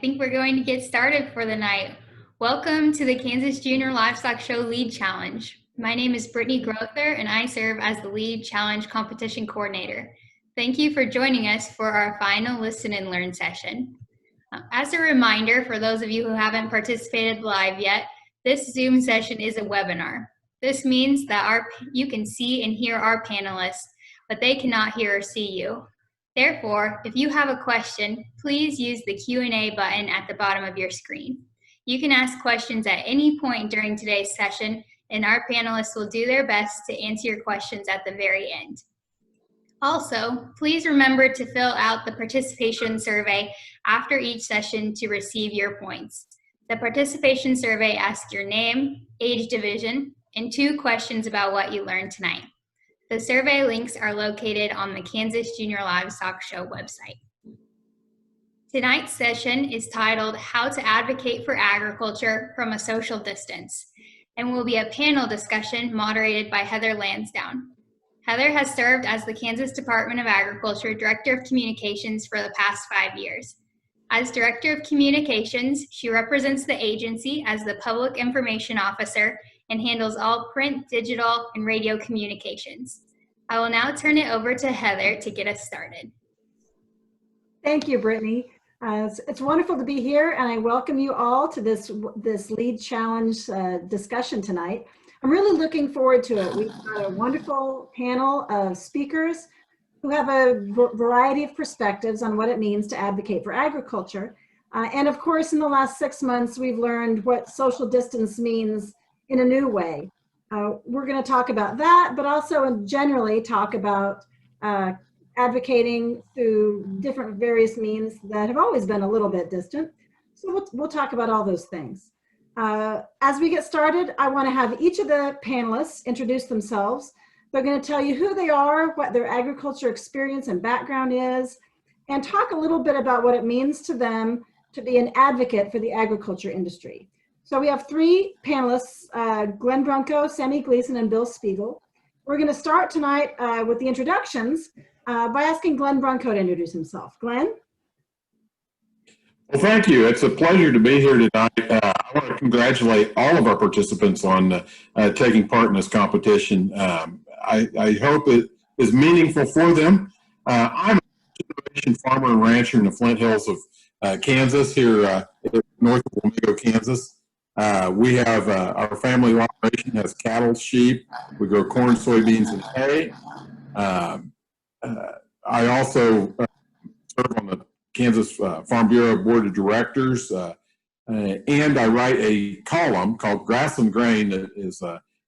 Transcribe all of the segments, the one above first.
think we're going to get started for the night. Welcome to the Kansas Junior Livestock Show Lead Challenge. My name is Brittany Grother, and I serve as the Lead Challenge Competition Coordinator. Thank you for joining us for our final Listen and Learn session. As a reminder, for those of you who haven't participated live yet, this Zoom session is a webinar. This means that you can see and hear our panelists, but they cannot hear or see you. Therefore, if you have a question, please use the Q&A button at the bottom of your screen. You can ask questions at any point during today's session, and our panelists will do their best to answer your questions at the very end. Also, please remember to fill out the participation survey after each session to receive your points. The participation survey asks your name, age division, and 2 questions about what you learned tonight. The survey links are located on the Kansas Junior Livestock Show website. Tonight's session is titled How to Advocate for Agriculture from a Social Distance, and will be a panel discussion moderated by Heather Lansdowne. Heather has served as the Kansas Department of Agriculture Director of Communications for the past 5 years. As Director of Communications, she represents the agency as the Public Information Officer and handles all print, digital, and radio communications. I will now turn it over to Heather to get us started. Thank you, Brittany. It's wonderful to be here, and I welcome you all to this Lead Challenge discussion tonight. I'm really looking forward to it. We've got a wonderful panel of speakers who have a variety of perspectives on what it means to advocate for agriculture. And of course, in the last 6 months, we've learned what social distance means in a new way. We're going to talk about that, but also generally talk about advocating through different various means that have always been a little bit distant. So we'll talk about all those things. As we get started, I want to have each of the panelists introduce themselves. They're going to tell you who they are, what their agriculture experience and background is, and talk a little bit about what it means to them to be an advocate for the agriculture industry. So we have 3 panelists, Glenn Brunkow, Sammy Gleason, and Bill Spiegel. We're going to start tonight with the introductions by asking Glenn Brunkow to introduce himself. Glenn? Well, thank you. It's a pleasure to be here tonight. I want to congratulate all of our participants on taking part in this competition. I hope it is meaningful for them. I'm a generation farmer and rancher in the Flint Hills of Kansas, here north of Wamego, Kansas. We have our family operation has cattle, sheep. We grow corn, soybeans, and hay. I also serve on the Kansas Farm Bureau Board of Directors, and I write a column called Grass and Grain that is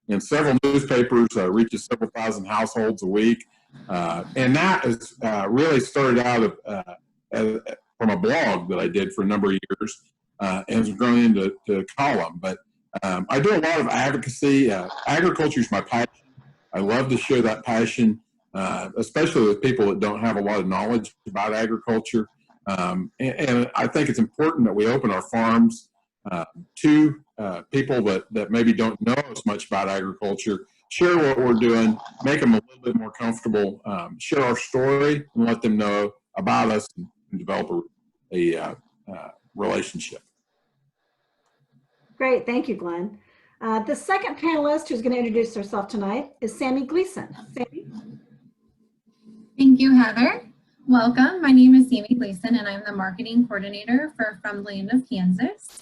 in several newspapers, reaches several thousand households a week. And that is really started out from a blog that I did for a number of years, and has grown into a column. But I do a lot of advocacy. Agriculture is my passion. I love to share that passion, especially with people that don't have a lot of knowledge about agriculture. And I think it's important that we open our farms to people that maybe don't know as much about agriculture, share what we're doing, make them a little bit more comfortable, share our story, and let them know about us and develop a relationship. Great, thank you, Glenn. The second panelist who's going to introduce herself tonight is Sammy Gleason. Sammy? Thank you, Heather. Welcome. My name is Sammy Gleason, and I'm the marketing coordinator for From the Land of Kansas.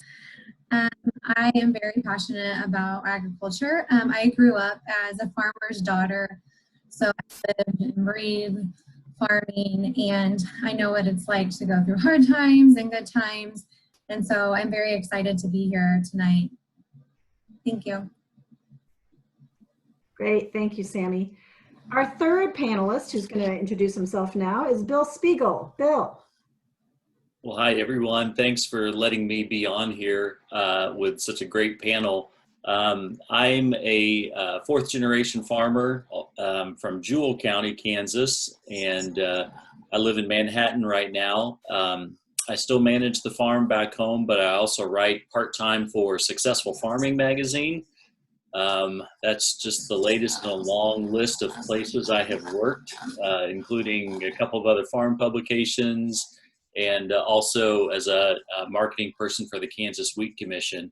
I am very passionate about agriculture. I grew up as a farmer's daughter, so I lived and breathed farming, and I know what it's like to go through hard times and good times, and so I'm very excited to be here tonight. Thank you. Great, thank you, Sammy. Our third panelist, who's going to introduce himself now, is Bill Spiegel. Bill. Well, hi, everyone. Thanks for letting me be on here with such a great panel. I'm a 4th generation farmer from Jewell County, Kansas, and I live in Manhattan right now. I still manage the farm back home, but I also write part-time for Successful Farming magazine. That's just the latest in a long list of places I have worked, including a couple of other farm publications and also as a marketing person for the Kansas Wheat Commission.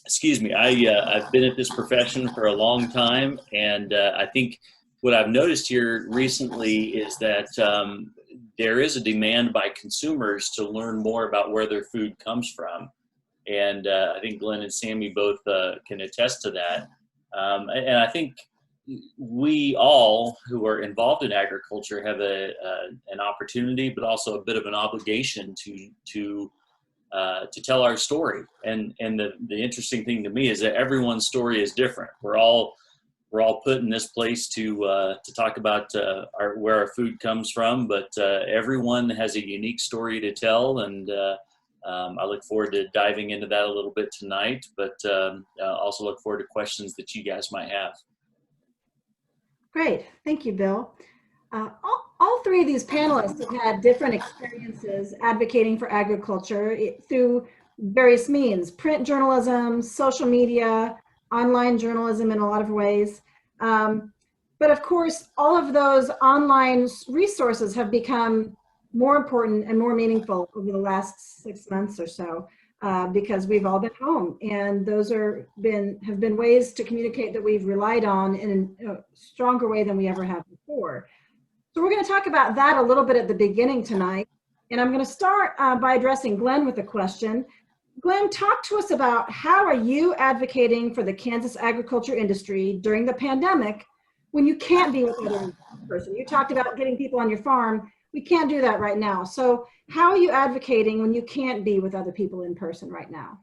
Excuse me, I've been at this profession for a long time, and I think what I've noticed here recently is that there is a demand by consumers to learn more about where their food comes from. And I think Glenn and Sammy both can attest to that. And I think we all who are involved in agriculture have an opportunity, but also a bit of an obligation to tell our story. And the interesting thing to me is that everyone's story is different. We're all put in this place to talk about where our food comes from, but everyone has a unique story to tell, and I look forward to diving into that a little bit tonight, but also look forward to questions that you guys might have. Great, thank you, Bill. All three of these panelists have had different experiences advocating for agriculture through various means: print journalism, social media, online journalism in a lot of ways. But of course, all of those online resources have become more important and more meaningful over the last 6 months or so, because we've all been home, and those have been ways to communicate that we've relied on in a stronger way than we ever have before. So we're going to talk about that a little bit at the beginning tonight, and I'm going to start by addressing Glenn with a question. Glenn, talk to us about how are you advocating for the Kansas agriculture industry during the pandemic when you can't be with other person? You talked about getting people on your farm. We can't do that right now. So how are you advocating when you can't be with other people in person right now?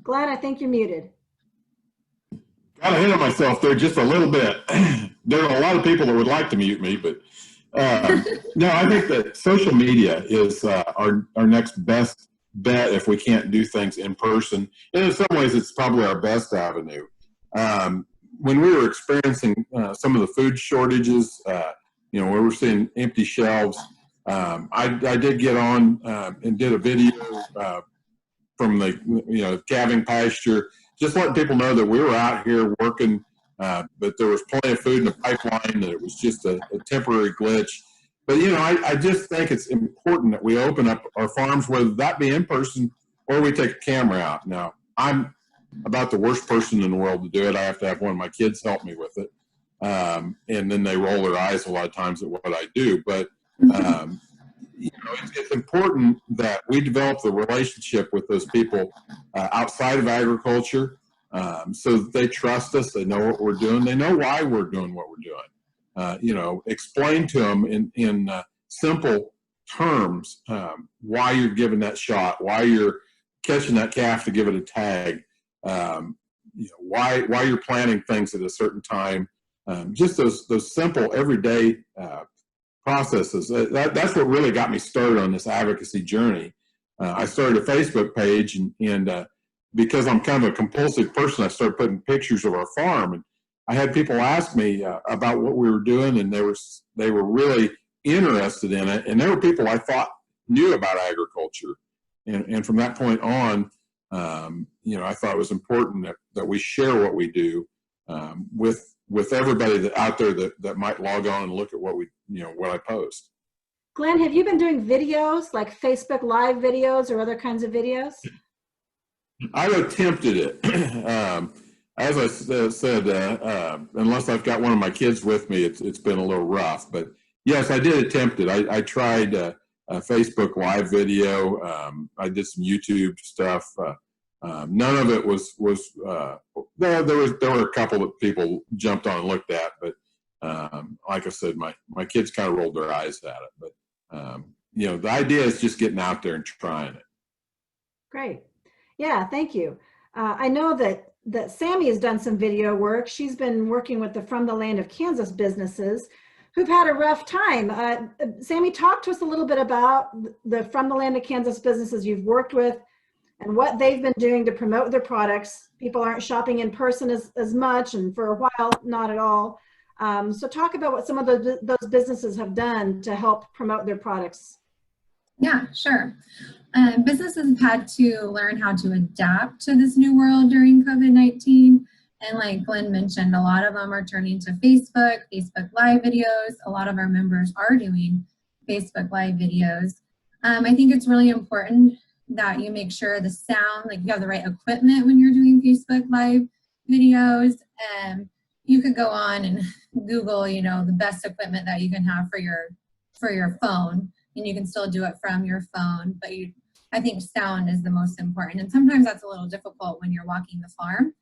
Glenn, I think you're muted. Got ahead of myself there just a little bit. There are a lot of people that would like to mute me, but no, I think that social media is our next best bet if we can't do things in person. And in some ways, it's probably our best avenue. When we were experiencing some of the food shortages, where we're seeing empty shelves, I did get on and did a video from the calving pasture, just letting people know that we were out here working, but there was plenty of food in the pipeline, that it was just a temporary glitch. But, I just think it's important that we open up our farms, whether that be in person or we take a camera out. Now, I'm about the worst person in the world to do it. I have to have one of my kids help me with it. And then they roll their eyes a lot of times at what I do. But, it's important that we develop the relationship with those people outside of agriculture, so that they trust us, they know what we're doing, they know why we're doing what we're doing. Explain to them in simple terms why you're giving that shot, why you're catching that calf to give it a tag, why you're planting things at a certain time. Just those simple everyday processes. That's what really got me started on this advocacy journey. I started a Facebook page, and because I'm kind of a compulsive person, I started putting pictures of our farm, and I had people ask me about what we were doing, and they were really interested in it. And there were people I thought knew about agriculture, and from that point on, I thought it was important that we share what we do with everybody out there that might log on and look at what I post. Glenn, have you been doing videos like Facebook Live videos or other kinds of videos? I've attempted it. As I said, unless I've got one of my kids with me, it's been a little rough. But yes, I did attempt it. I tried a Facebook Live video. I did some YouTube stuff. None of it was there were a couple that people jumped on and looked at, but like I said, my kids kind of rolled their eyes at it. But the idea is just getting out there and trying it. Great. Yeah, thank you. I know that Sammy has done some video work. She's been working with the From the Land of Kansas businesses who've had a rough time. Sammy, talk to us a little bit about the From the Land of Kansas businesses you've worked with and what they've been doing to promote their products. People aren't shopping in person as much, and for a while, not at all. So talk about what some of those businesses have done to help promote their products. Yeah, sure. Businesses have had to learn how to adapt to this new world during COVID-19. And like Glenn mentioned, a lot of them are turning to Facebook Live videos. A lot of our members are doing Facebook Live videos. I think it's really important that you make sure the sound, like you have the right equipment when you're doing Facebook Live videos. You could go on and Google, you know, the best equipment that you can have for your phone, and you can still do it from your phone. But I think sound is the most important. And sometimes that's a little difficult when you're walking the farm,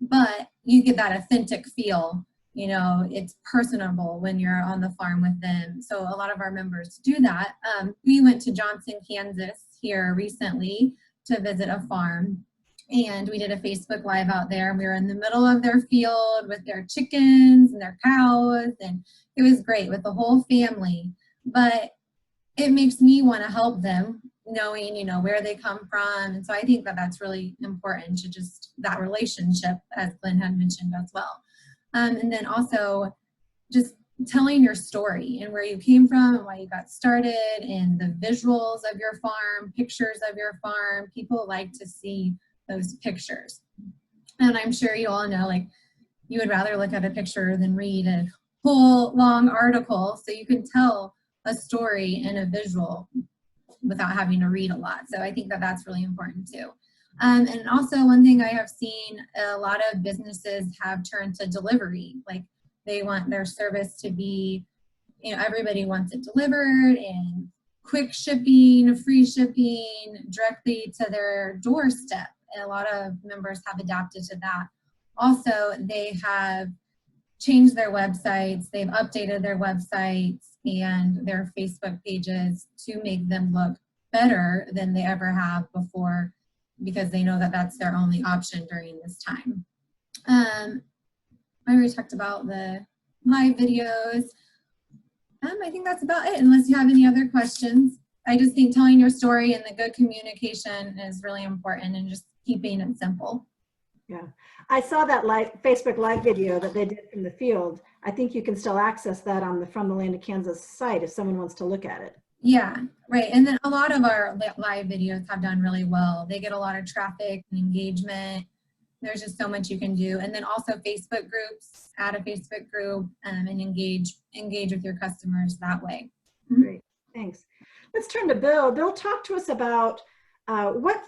but you get that authentic feel. You know, it's personable when you're on the farm with them. So a lot of our members do that. We went to Johnson, Kansas here recently to visit a farm, and we did a Facebook Live out there. We were in the middle of their field with their chickens and their cows, and it was great with the whole family. But it makes me want to help them, knowing, you know, where they come from. And so I think that that's really important, to just that relationship, as Glenn had mentioned as well. And then also just telling your story and where you came from and why you got started, and the visuals of your farm, pictures of your farm. People like to see those pictures. And I'm sure you all know, like, you would rather look at a picture than read a whole long article. So you can tell a story in a visual without having to read a lot. So I think that that's really important too. And also, one thing I have seen, a lot of businesses have turned to delivery. Like, they want their service to be, you know, everybody wants it delivered, and quick shipping, free shipping directly to their doorstep. And a lot of members have adapted to that. Also, they have changed their websites, they've updated their websites and their Facebook pages to make them look better than they ever have before, because they know that that's their only option during this time. I already talked about the live videos. I think that's about it, unless you have any other questions. I just think telling your story and the good communication is really important, and just keeping it simple. Yeah, I saw that Facebook Live video that they did from the field. I think you can still access that on the From the Land of Kansas site if someone wants to look at it. Yeah, right. And then a lot of our live videos have done really well. They get a lot of traffic and engagement. There's just so much you can do. And then also Facebook groups, add a Facebook group, and engage with your customers that way. Great, thanks. Let's turn to Bill. Bill, talk to us about what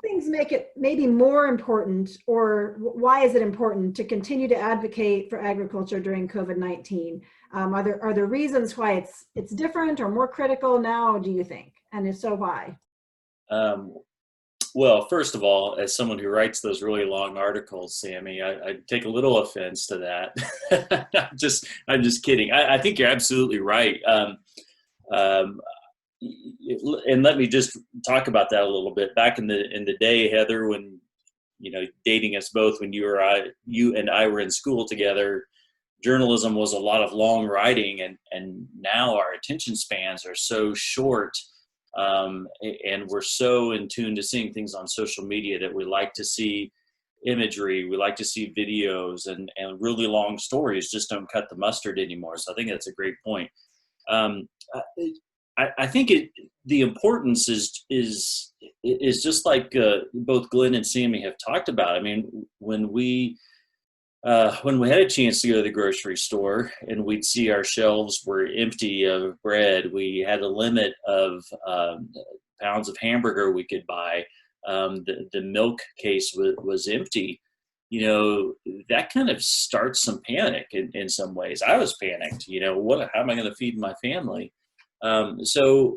things make it maybe more important, or why is it important to continue to advocate for agriculture during COVID-19? Are there reasons why it's different or more critical now, do you think? And if so, why? Well, first of all, as someone who writes those really long articles, Sammy, I take a little offense to that. I'm just kidding. I think you're absolutely right. And let me just talk about that a little bit. Back in the day, Heather, when, you know, dating us both, when you and I were in school together, journalism was a lot of long writing, and now our attention spans are so short, and we're so in tune to seeing things on social media that we like to see imagery, we like to see videos, and really long stories just don't cut the mustard anymore. So I think that's a great point. I think the importance is just like both Glenn and Sammy have talked about. I mean, when we had a chance to go to the grocery store and we'd see our shelves were empty of bread, we had a limit of pounds of hamburger we could buy. The milk case was empty. You know, that kind of starts some panic in some ways. I was panicked. You know, how am I going to feed my family? So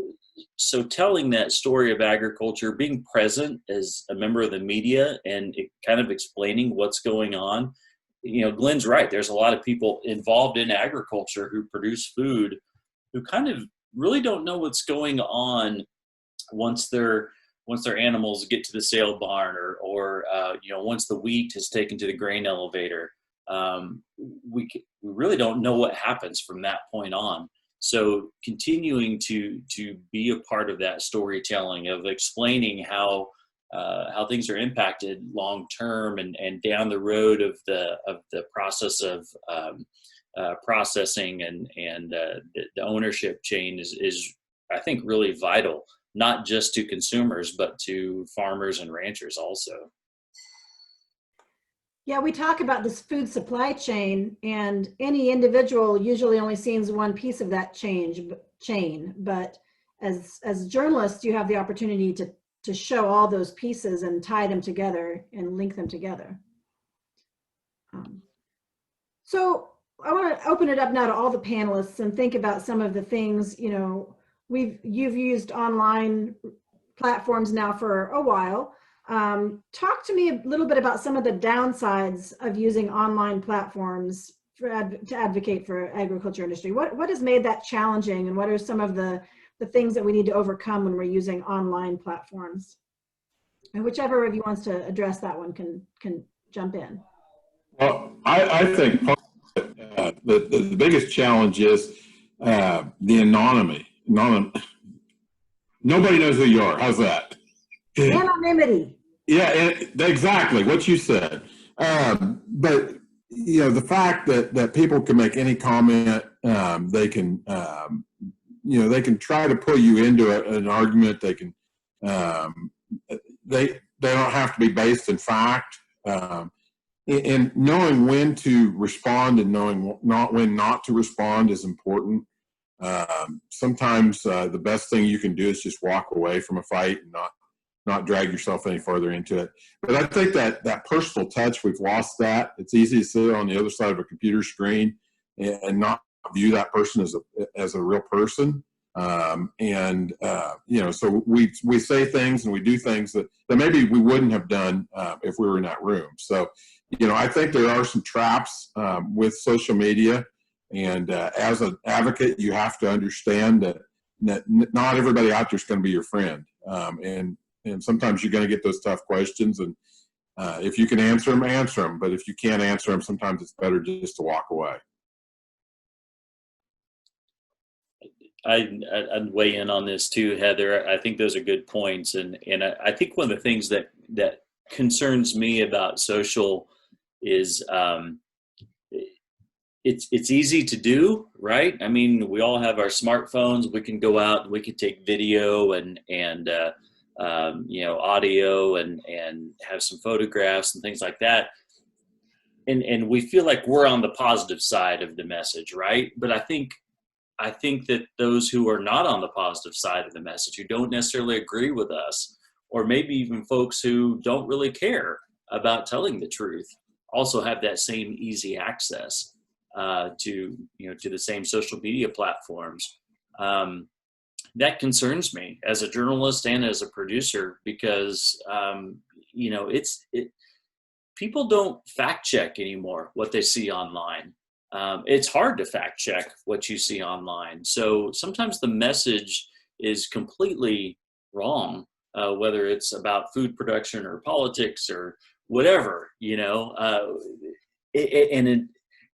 telling that story of agriculture, being present as a member of the media and kind of explaining what's going on. You know, Glenn's right. There's a lot of people involved in agriculture who produce food who kind of really don't know what's going on once their animals get to the sale barn, or you know, once the wheat is taken to the grain elevator. We really don't know what happens from that point on. So continuing to be a part of that storytelling, of explaining how things are impacted long term and down the road of the process of processing and the ownership chain is I think really vital, not just to consumers but to farmers and ranchers also. Yeah, we talk about this food supply chain, and any individual usually only sees one piece of that chain. But as journalists, you have the opportunity to show all those pieces and tie them together and link them together. So I want to open it up now to all the panelists and think about some of the things, you've used online platforms now for a while. Talk to me a little bit about some of the downsides of using online platforms to advocate for agriculture industry. What has made that challenging, and what are some of the things that we need to overcome when we're using online platforms? And whichever of you wants to address that one can jump in. Well, I think the biggest challenge is the anonymity. Nobody knows who you are. How's that? Anonymity. Yeah, exactly what you said. But the fact that people can make any comment, they can they can try to pull you into an argument. They can they don't have to be based in fact. And knowing when to respond and knowing when not to respond is important. Sometimes the best thing you can do is just walk away from a fight and not drag yourself any further into it. But I think that personal touch, we've lost that. It's easy to sit on the other side of a computer screen and not view that person as a real person. So we say things and we do things that maybe we wouldn't have done if we were in that room. So, I think there are some traps with social media. And as an advocate, you have to understand that not everybody out there is going to be your friend. And sometimes you're going to get those tough questions. And if you can answer them, answer them. But if you can't answer them, sometimes it's better just to walk away. I'd weigh in on this too, Heather. I think those are good points. And I think one of the things that concerns me about social is it's easy to do, right? I mean, we all have our smartphones. We can go out and we can take video and audio and have some photographs and things like that. And we feel like we're on the positive side of the message, right? But I think that those who are not on the positive side of the message, who don't necessarily agree with us, or maybe even folks who don't really care about telling the truth, also have that same easy access to the same social media platforms. That concerns me as a journalist and as a producer because people don't fact check anymore what they see online. It's hard to fact check what you see online. So sometimes the message is completely wrong, whether it's about food production or politics or whatever,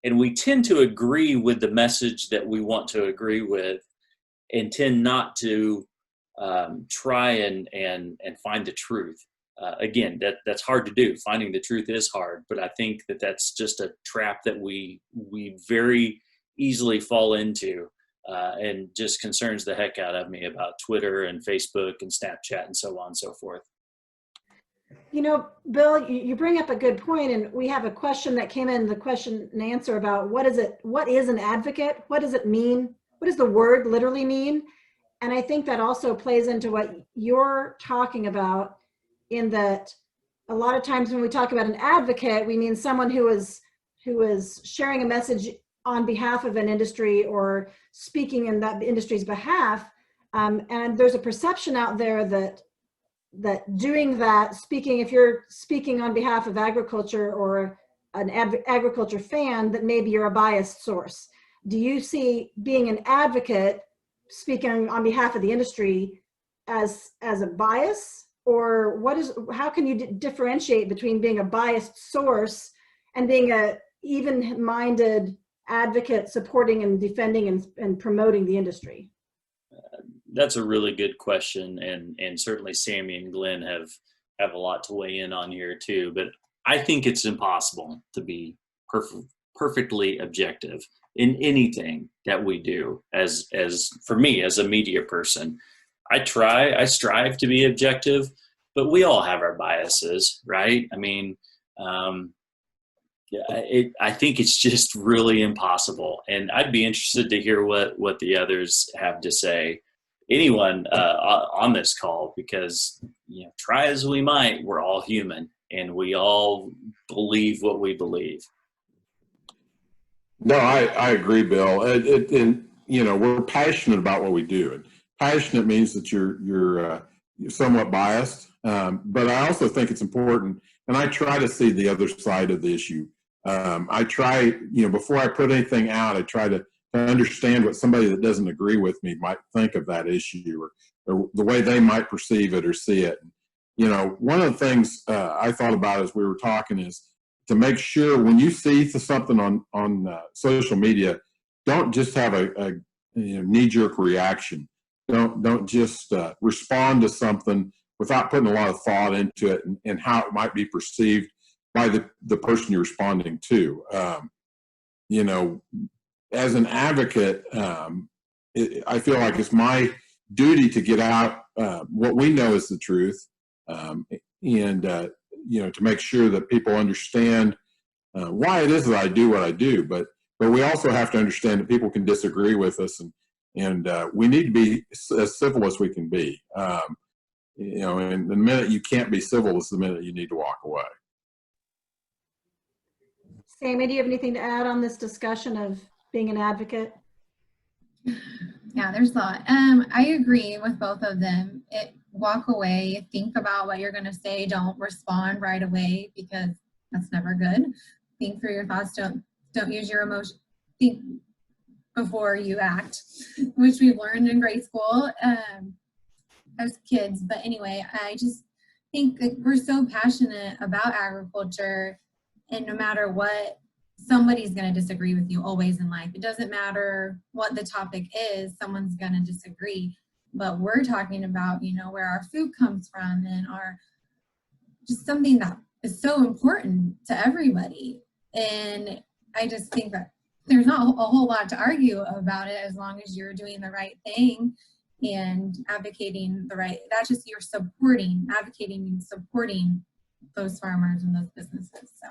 and we tend to agree with the message that we want to agree with and tend not to try and find the truth. Again, that's hard to do. Finding the truth is hard, but I think that's just a trap that we very easily fall into, and just concerns the heck out of me about Twitter and Facebook and Snapchat and so on and so forth. Bill, you bring up a good point, and we have a question that came in, the question and answer about what is an advocate? What does it mean? What does the word literally mean? And I think that also plays into what you're talking about, in that a lot of times when we talk about an advocate, we mean someone who is sharing a message on behalf of an industry or speaking in that industry's behalf. And there's a perception out there that doing that, if you're speaking on behalf of agriculture or an agriculture fan, that maybe you're a biased source. Do you see being an advocate, speaking on behalf of the industry, as a bias? Or how can you differentiate between being a biased source and being a even-minded advocate supporting and defending and promoting the industry? That's a really good question, and certainly Sammy and Glenn have a lot to weigh in on here too. But I think it's impossible to be perfectly objective in anything that we do. As for me, as a media person, I strive to be objective, but we all have our biases, right? I mean, I think it's just really impossible. And I'd be interested to hear what the others have to say. Anyone on this call, because try as we might, we're all human, and we all believe what we believe. No, I agree, Bill. And we're passionate about what we do. And passionate means that you're somewhat biased, but I also think it's important, and I try to see the other side of the issue. I try, before I put anything out, I try to understand what somebody that doesn't agree with me might think of that issue, or the way they might perceive it or see it. One of the things I thought about as we were talking is to make sure when you see something on social media, don't just have a knee-jerk reaction. Don't just respond to something without putting a lot of thought into it and how it might be perceived by the person you're responding to. As an advocate, I feel like it's my duty to get out what we know is the truth, and to make sure that people understand why it is that I do what I do. But we also have to understand that people can disagree with us, and we need to be as civil as we can be. And the minute you can't be civil is the minute you need to walk away. Sammy, do you have anything to add on this discussion of being an advocate? Yeah, there's a lot. I agree with both of them. Walk away, think about what you're going to say. Don't respond right away, because that's never good. Think through your thoughts. Don't use your emotion. Think before you act, which we've learned in grade school as kids. But anyway, I just think that we're so passionate about agriculture, and no matter what, somebody's going to disagree with you always in life. It doesn't matter what the topic is, someone's going to disagree. But we're talking about, where our food comes from, and just something that is so important to everybody. And I just think that there's not a whole lot to argue about it, as long as you're doing the right thing and advocating the right. That's just advocating means supporting those farmers and those businesses. So.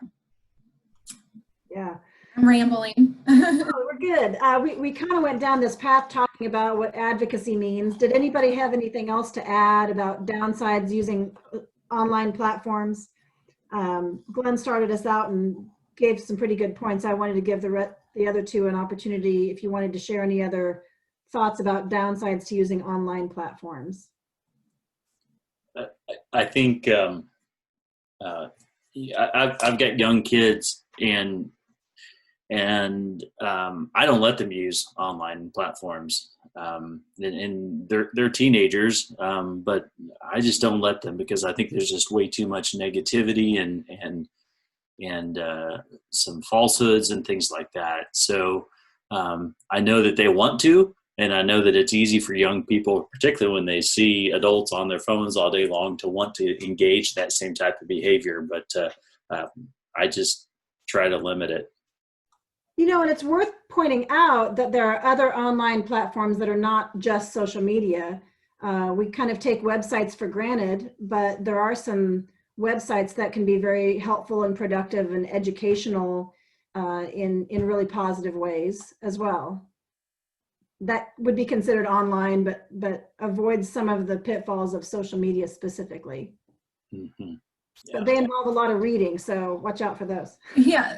Yeah. I'm rambling. Oh, we're good. We kind of went down this path talking about what advocacy means. Did anybody have anything else to add about downsides using online platforms? Glenn started us out and gave some pretty good points. I wanted to give the other two an opportunity if you wanted to share any other thoughts about downsides to using online platforms. I think I've got young kids, and I don't let them use online platforms, and they're teenagers, but I just don't let them, because I think there's just way too much negativity and some falsehoods and things like that. So I know that they want to, and I know that it's easy for young people, particularly when they see adults on their phones all day long, to want to engage that same type of behavior. But I just try to limit it. And it's worth pointing out that there are other online platforms that are not just social media. We kind of take websites for granted, but there are some websites that can be very helpful and productive and educational in really positive ways as well. That would be considered online, but avoids some of the pitfalls of social media specifically. Mm-hmm. Yeah. But they involve a lot of reading, so watch out for those. Yeah,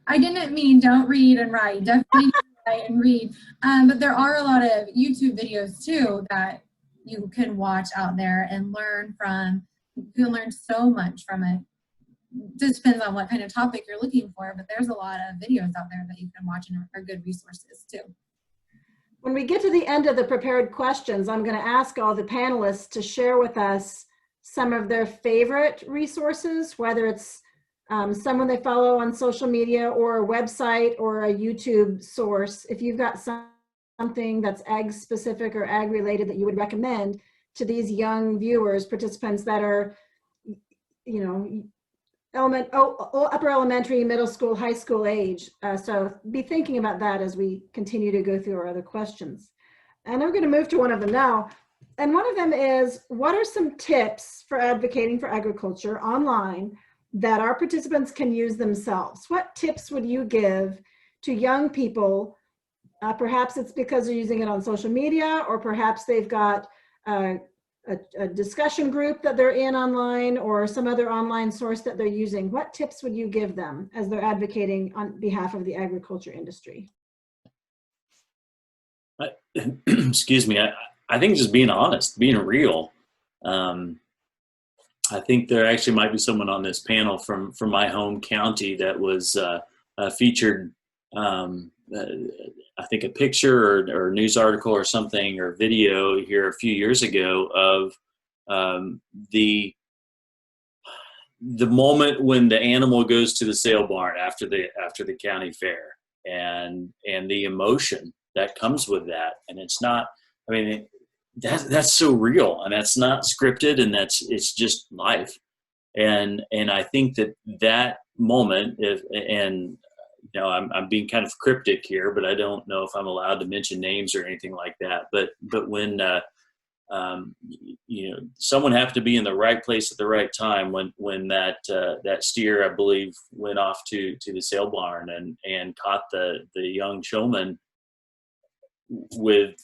I didn't mean don't read and write. Definitely write and read. But there are a lot of YouTube videos too that you can watch out there and learn from. You can learn so much from it. Just depends on what kind of topic you're looking for, but there's a lot of videos out there that you can watch and are good resources too. When we get to the end of the prepared questions, I'm going to ask all the panelists to share with us some of their favorite resources, whether it's someone they follow on social media or a website or a YouTube source. If you've got something that's ag specific or ag related that you would recommend to these young viewers, participants that are, upper elementary, middle school, high school age. So be thinking about that as we continue to go through our other questions. And I'm going to move to one of them now. And one of them is, what are some tips for advocating for agriculture online that our participants can use themselves. What tips would you give to young people? Perhaps it's because they're using it on social media, or perhaps they've got a discussion group that they're in online, or some other online source that they're using. What tips would you give them as they're advocating on behalf of the agriculture industry? Excuse me. I think just being honest, being real. I think there actually might be someone on this panel from my home county that was featured, I think a picture or news article or something or video here a few years ago of the moment when the animal goes to the sale barn after the county fair, and the emotion that comes with that. And it's not, I mean, that's so real, and that's not scripted, and it's just life. And I think that moment, I'm being kind of cryptic here, but I don't know if I'm allowed to mention names or anything like that. But when someone happened to be in the right place at the right time when that steer, I believe, went off to the sale barn and caught the young showman with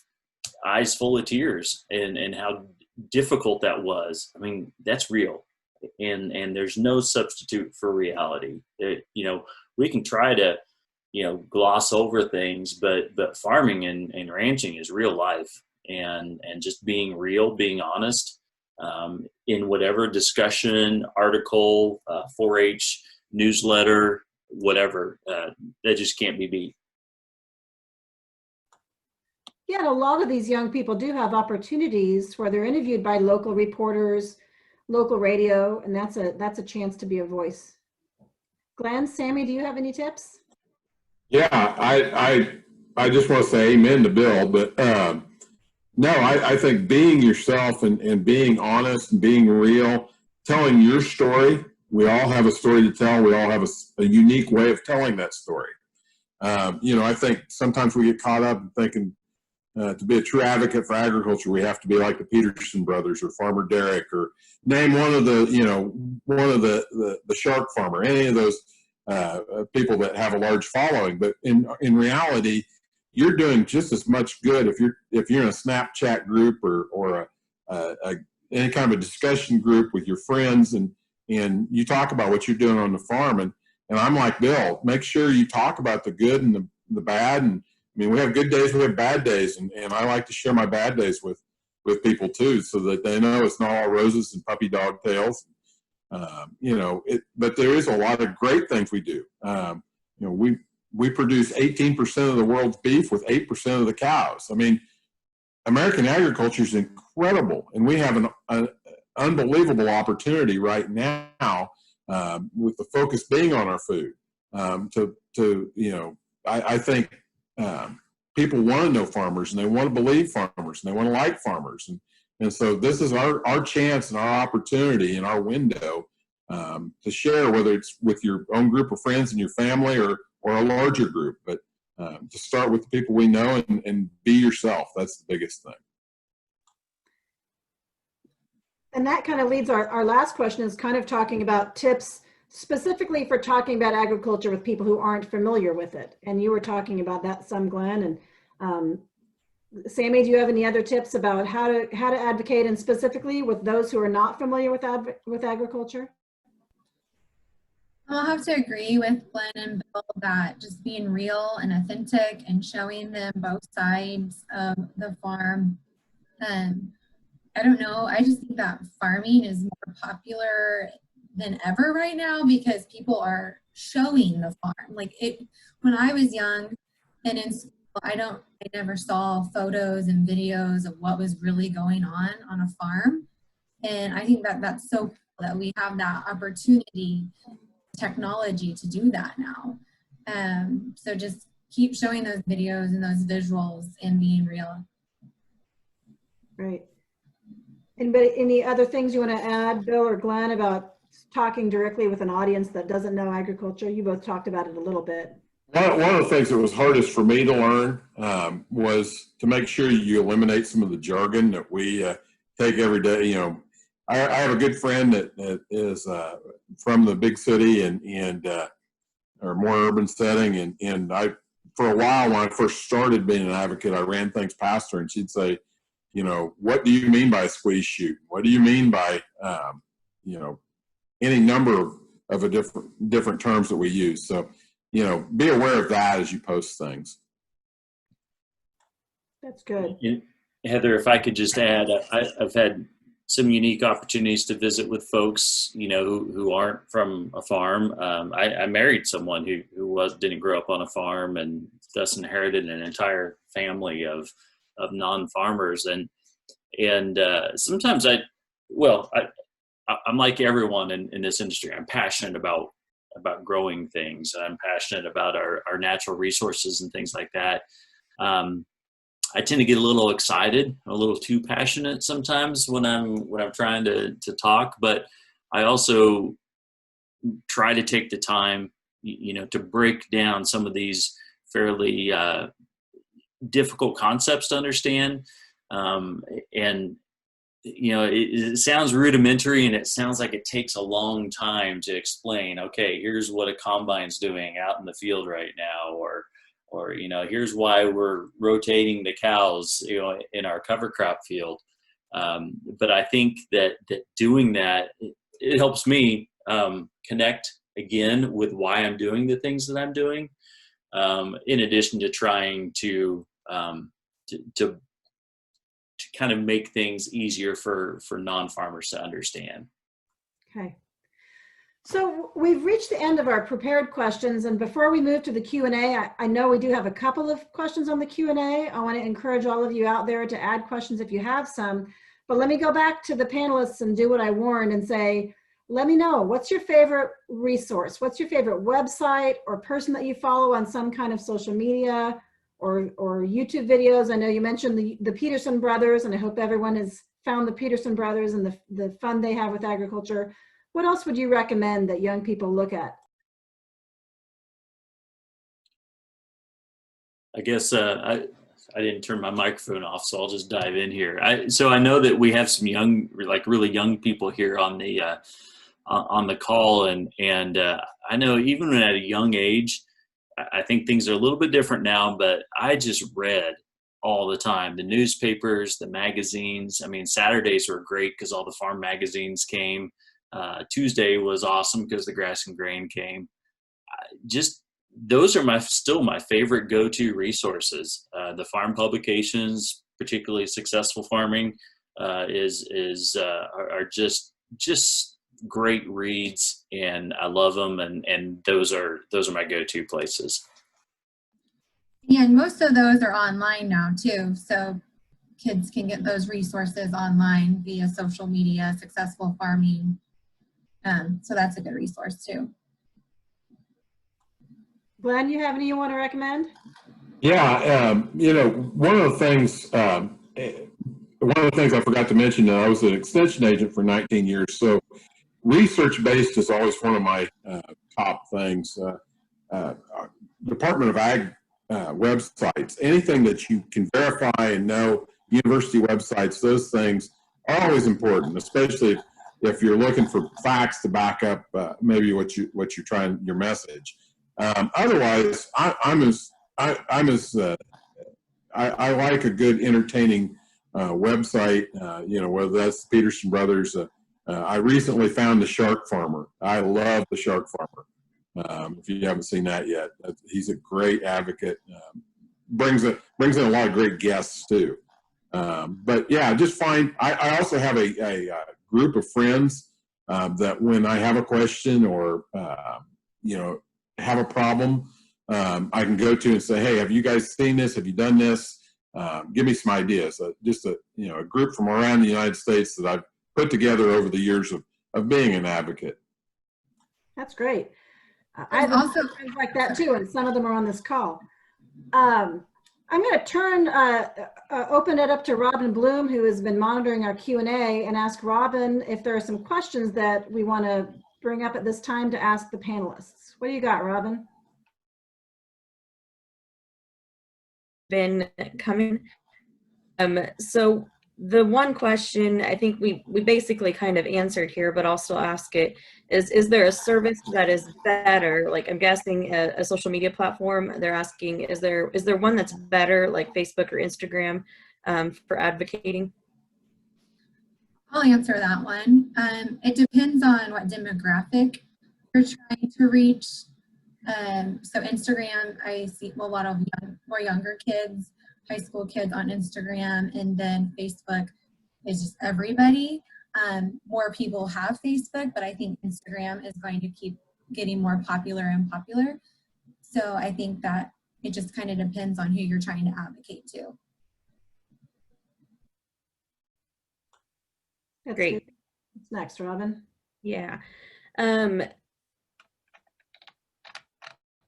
eyes full of tears, and how difficult that was. I mean, that's real, and there's no substitute for reality. We can try to gloss over things, but farming and ranching is real life, and just being real, being honest, in whatever discussion, article, 4-H newsletter, whatever, that just can't be beat. Yeah, and a lot of these young people do have opportunities where they're interviewed by local reporters, local radio, and that's a chance to be a voice. Glenn, Sammy, do you have any tips? Yeah, I just want to say amen to Bill, but no, I think being yourself and being honest and being real, telling your story. We all have a story to tell. We all have a unique way of telling that story. I think sometimes we get caught up in thinking, to be a true advocate for agriculture, we have to be like the Peterson brothers or Farmer Derek, or name one of the Shark Farmer, any of those people that have a large following. But in reality, you're doing just as much good if you're in a Snapchat group or any kind of a discussion group with your friends, and you talk about what you're doing on the farm. And I'm like Bill, make sure you talk about the good and the bad. And I mean, we have good days, we have bad days, and I like to share my bad days with people too, so that they know it's not all roses and puppy dog tails. But there is a lot of great things we do. We produce 18% of the world's beef with 8% of the cows. I mean, American agriculture is incredible, and we have an unbelievable opportunity right now, with the focus being on our food. I think people want to know farmers, and they want to believe farmers, and they want to like farmers, and so this is our chance and our opportunity and our window to share, whether it's with your own group of friends and your family or a larger group, but to start with the people we know and be yourself. That's the biggest thing. And that kind of leads our last question, is kind of talking about tips specifically for talking about agriculture with people who aren't familiar with it. And you were talking about that some, Glenn. And Sammy, do you have any other tips about how to advocate, and specifically with those who are not familiar with agriculture? I'll have to agree with Glenn and Bill that just being real and authentic and showing them both sides of the farm. I don't know, I just think that farming is more popular than ever right now because people are showing the farm. Like when I was young and in school, I never saw photos and videos of what was really going on a farm. And I think that that's so cool that we have that opportunity, technology, to do that now. So just keep showing those videos and those visuals and being real. Right. Anybody, any other things you want to add, Bill or Glenn, about talking directly with an audience that doesn't know agriculture? You both talked about it a little bit. One of the things that was hardest for me to learn was to make sure you eliminate some of the jargon that we take every day. I have a good friend that is from the big city and or more urban setting, and I, for a while when I first started being an advocate, I ran things past her, and she'd say, you know, what do you mean by a squeeze chute? What do you mean by you know, any number of a different terms that we use. So, you know, be aware of that as you post things. That's good. Heather, if I could just add, I've had some unique opportunities to visit with folks, you know, who aren't from a farm. I married someone who didn't grow up on a farm, and thus inherited an entire family of non-farmers. And sometimes I'm like everyone in this industry. I'm passionate about growing things. I'm passionate about our natural resources and things like that. I tend to get a little excited, a little too passionate sometimes when I'm trying to talk, but I also try to take the time, you know, to break down some of these fairly difficult concepts to understand. And you know, it sounds rudimentary, and it sounds like it takes a long time to explain, okay, here's what a combine's doing out in the field right now, or you know, here's why we're rotating the cows, you know, in our cover crop field. But I think that doing that, it helps me connect again with why I'm doing the things that I'm doing, in addition to trying to kind of make things easier for non-farmers to understand. Okay. So we've reached the end of our prepared questions, and before we move to the Q&A, I know we do have a couple of questions on the Q&A. I want to encourage all of you out there to add questions if you have some, but let me go back to the panelists and do what I warned and say, let me know, what's your favorite resource? What's your favorite website or person that you follow on some kind of social media or YouTube videos? I know you mentioned the Peterson brothers, and I hope everyone has found the Peterson brothers and the fun they have with agriculture. What else would you recommend that young people look at? I guess I didn't turn my microphone off, so I'll just dive in here. So I know that we have some young, like really young people here on the call, and I know even at a young age, I think things are a little bit different now, but I just read all the time, the newspapers, the magazines. I mean, Saturdays were great because all the farm magazines came. Tuesday was awesome because the Grass and Grain came. Just those are still my favorite go-to resources. The farm publications, particularly Successful Farming, are just great reads, and I love them. And those are my go-to places. Yeah, and most of those are online now too. So kids can get those resources online via social media, Successful Farming. So that's a good resource too. Glenn, you have any you want to recommend? Yeah, you know, one of the things I forgot to mention, that I was an extension agent for 19 years. So research-based is always one of my top things. Department of Ag websites, anything that you can verify and know, university websites, those things are always important, especially if you're looking for facts to back up maybe what you're trying, your message. Otherwise, I like a good entertaining website, you know, whether that's the Peterson Brothers. I recently found The Shark Farmer. I love The Shark Farmer. If you haven't seen that yet, he's a great advocate. Brings in a lot of great guests too. But yeah, just find. I also have a group of friends that when I have a question or you know, have a problem, I can go to and say, hey, have you guys seen this? Have you done this? Give me some ideas. Just a group from around the United States that I've put together over the years of being an advocate. That's great. I have also friends like that too, and some of them are on this call. I'm going to open it up to Robin Bloom, who has been monitoring our Q&A, and ask Robin if there are some questions that we want to bring up at this time to ask the panelists. What do you got, Robin? Been coming. So the one question I think we basically kind of answered here, but I'll still ask it, is there a service that is better? Like, I'm guessing a social media platform, they're asking, is there one that's better, like Facebook or Instagram, for advocating? I'll answer that one. It depends on what demographic you're trying to reach. So Instagram, I see a lot of more younger kids, high school kids on Instagram, and then Facebook is just everybody. More people have Facebook, but I think Instagram is going to keep getting more popular and popular. So I think that it just kind of depends on who you're trying to advocate to. That's Great. good. What's next, Robin? Yeah.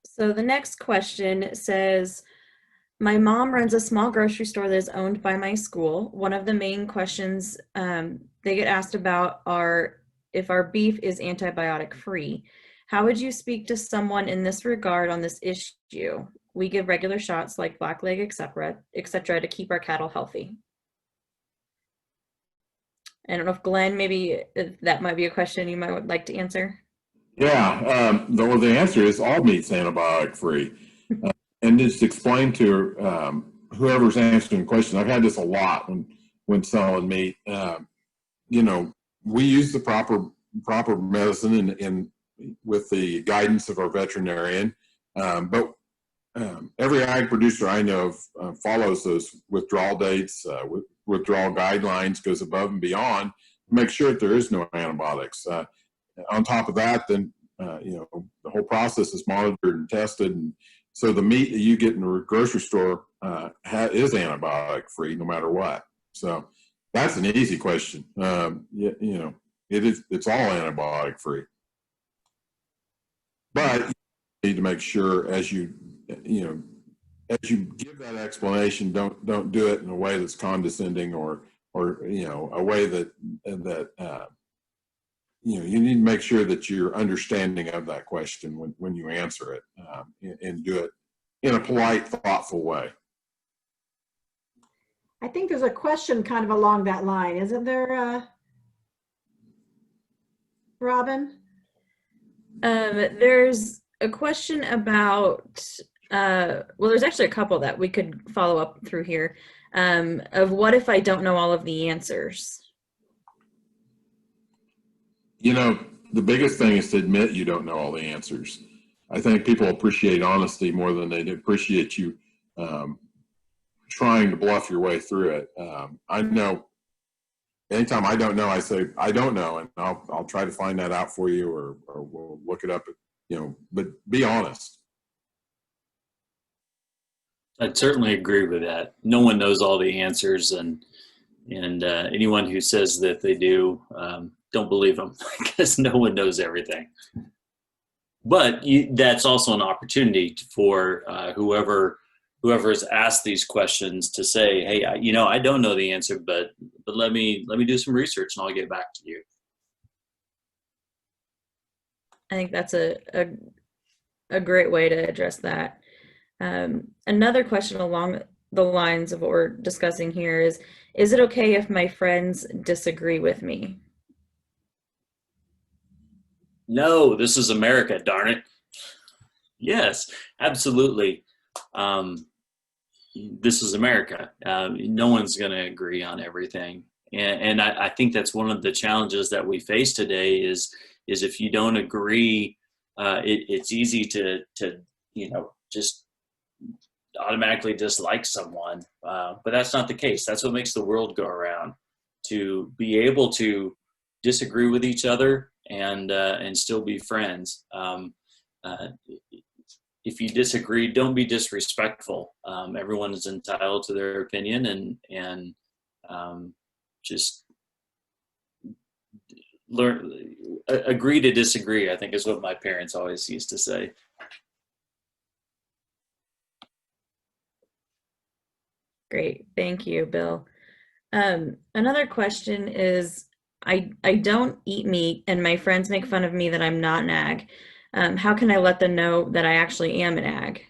So the next question says, my mom runs a small grocery store that is owned by my school. One of the main questions they get asked about are if our beef is antibiotic free. How would you speak to someone in this regard on this issue? We give regular shots like blackleg, etc., to keep our cattle healthy. I don't know if Glenn, maybe that might be a question you might like to answer. Yeah, the answer is all meat's antibiotic free. And just explain to whoever's answering the question, I've had this a lot when selling meat. You know, we use the proper medicine in with the guidance of our veterinarian, but every ag producer I know of follows those withdrawal dates, withdrawal guidelines, goes above and beyond to make sure that there is no antibiotics. On top of that, then you know, the whole process is monitored and tested, and so the meat that you get in the grocery store is antibiotic free no matter what. So that's an easy question. You know, it's all antibiotic free, but you need to make sure as you give that explanation, don't do it in a way that's condescending or you know, a way that you know, you need to make sure that you're understanding of that question when you answer it, and do it in a polite, thoughtful way. I think there's a question kind of along that line, isn't there, Robin? There's a question about, well, there's actually a couple that we could follow up through here, of what if I don't know all of the answers? You know, the biggest thing is to admit you don't know all the answers. I think people appreciate honesty more than they appreciate you trying to bluff your way through it. I know anytime I don't know, I say, I don't know, and I'll try to find that out for you, or we'll look it up, you know, but be honest. I'd certainly agree with that. No one knows all the answers, and anyone who says that they do, don't believe them, because no one knows everything. But that's also an opportunity for whoever's asked these questions to say, hey, you know, I don't know the answer, but let me do some research and I'll get back to you. I think that's a great way to address that. Another question along the lines of what we're discussing here is it okay if my friends disagree with me? No, this is America, darn it. Yes, absolutely. This is America. No one's going to agree on everything. And I think that's one of the challenges that we face today is if you don't agree, it's easy to you know, just automatically dislike someone. But that's not the case. That's what makes the world go around, to be able to disagree with each other and still be friends. If you disagree, don't be disrespectful. Everyone is entitled to their opinion, and just agree to disagree, I think, is what my parents always used to say. Great, thank you, Bill. Another question is, I don't eat meat and my friends make fun of me that I'm not an ag. How can I let them know that I actually am an ag?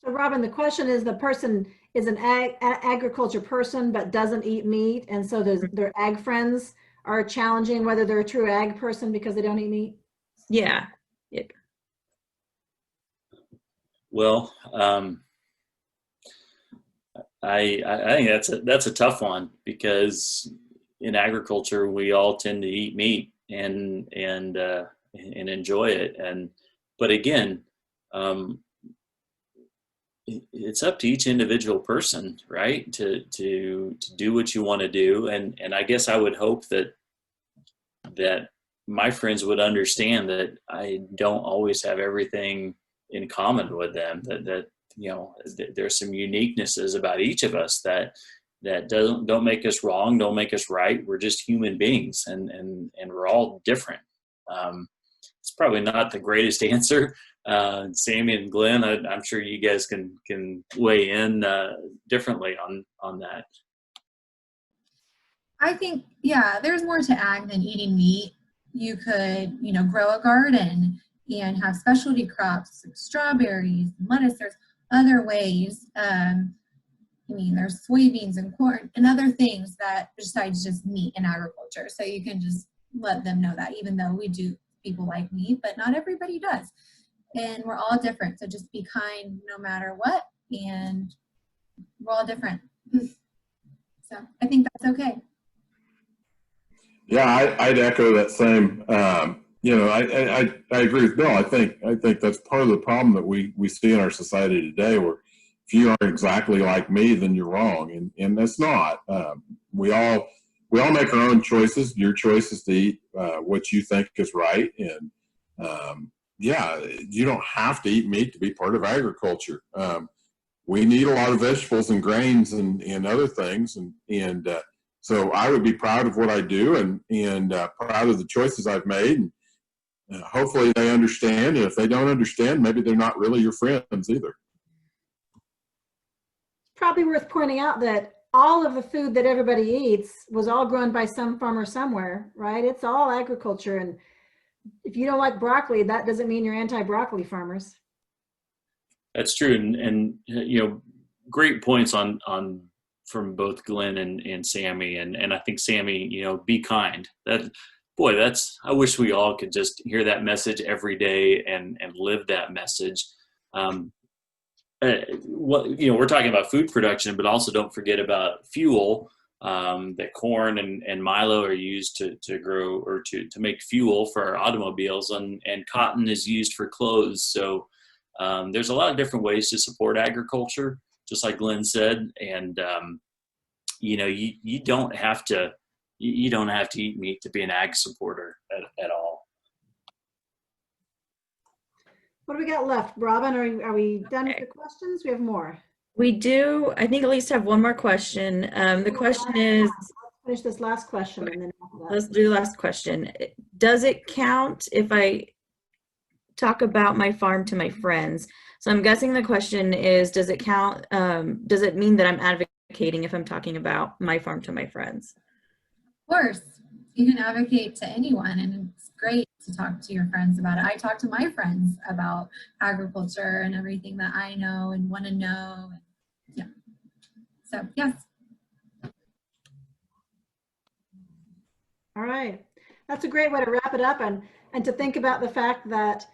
So Robin, the question is, the person is an agriculture person but doesn't eat meat, and so their ag friends are challenging whether they're a true ag person because they don't eat meat? Yeah. Well, I think that's a tough one, because in agriculture we all tend to eat meat and enjoy it, but again, it's up to each individual person, right, to do what you want to do, and I guess I would hope that my friends would understand that I don't always have everything in common with them, that there's some uniquenesses about each of us that don't make us wrong, don't make us right. We're just human beings, and we're all different. It's probably not the greatest answer. Sammy and Glenn, I'm sure you guys can weigh in differently on that. I think, yeah, there's more to ag than eating meat. You could, grow a garden and have specialty crops like strawberries, lettuce. There's other ways. There's soybeans and corn and other things that besides just meat in agriculture. So you can just let them know that, even though people like meat, but not everybody does. And we're all different. So just be kind no matter what. And we're all different. So I think that's okay. Yeah, I'd echo that same. I agree with Bill. I think that's part of the problem that we see in our society today, where if you aren't exactly like me, then you're wrong, and that's not. We all make our own choices. Your choice is to eat what you think is right, and you don't have to eat meat to be part of agriculture. We need a lot of vegetables and grains and other things, and so I would be proud of what I do and proud of the choices I've made. And hopefully they understand. And if they don't understand, maybe they're not really your friends either. It's probably worth pointing out that all of the food that everybody eats was all grown by some farmer somewhere, right? It's all agriculture. And if you don't like broccoli, that doesn't mean you're anti-broccoli farmers. That's true. And great points on from both Glenn and Sammy, and I think Sammy, be kind. I wish we all could just hear that message every day and live that message. We're talking about food production, but also don't forget about fuel. That corn and milo are used to grow or to make fuel for our automobiles, and cotton is used for clothes. So there's a lot of different ways to support agriculture, just like Glenn said, and you don't have to eat meat to be an ag supporter at all. What do we got left, Robin? Are we done with the questions? We have more. We do, I think, at least have one more question. The question is, let's finish this last question, and then let's do the last question. Does it count if I talk about my farm to my friends? So I'm guessing the question is, does it count? Does it mean that I'm advocating if I'm talking about my farm to my friends? Of course, you can advocate to anyone, and it's great to talk to your friends about it. I talk to my friends about agriculture and everything that I know and want to know. Yeah. So, yes. All right. That's a great way to wrap it up, and to think about the fact that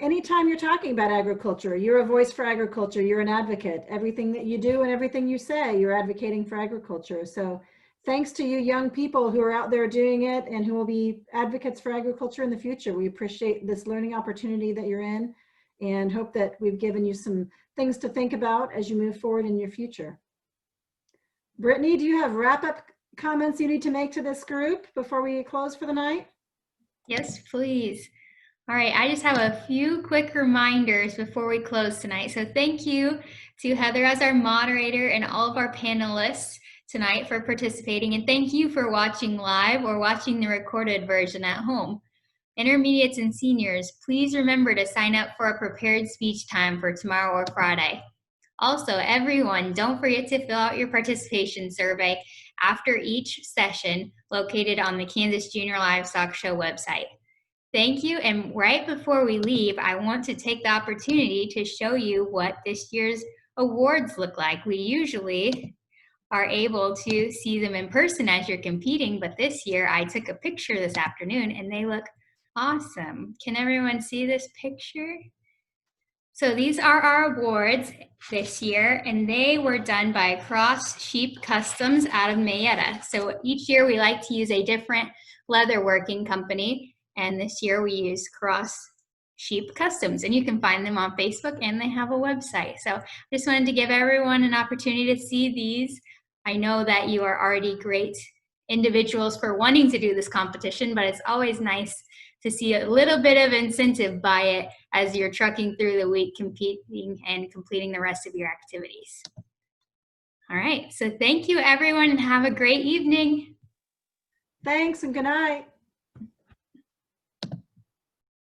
anytime you're talking about agriculture, you're a voice for agriculture, you're an advocate. Everything that you do and everything you say, you're advocating for agriculture. So thanks to you young people who are out there doing it and who will be advocates for agriculture in the future. We appreciate this learning opportunity that you're in, and hope that we've given you some things to think about as you move forward in your future. Brittany, do you have wrap-up comments you need to make to this group before we close for the night? Yes, please. All right, I just have a few quick reminders before we close tonight. So thank you to Heather as our moderator and all of our panelists tonight for participating. And thank you for watching live or watching the recorded version at home. Intermediates and seniors, please remember to sign up for a prepared speech time for tomorrow or Friday. Also, everyone, don't forget to fill out your participation survey after each session located on the Kansas Junior Livestock Show website. Thank you. And right before we leave, I want to take the opportunity to show you what this year's awards look like. We usually are able to see them in person as you're competing, but this year I took a picture this afternoon and they look awesome. Can everyone see this picture? So these are our awards this year, and they were done by Cross Sheep Customs out of Mayetta. So each year we like to use a different leather working company, and this year we use Cross Sheep Customs, and you can find them on Facebook, and they have a website. So I just wanted to give everyone an opportunity to see these. I know that you are already great individuals for wanting to do this competition, but it's always nice to see a little bit of incentive by it as you're trucking through the week competing and completing the rest of your activities. All right, so thank you everyone and have a great evening. Thanks and good night.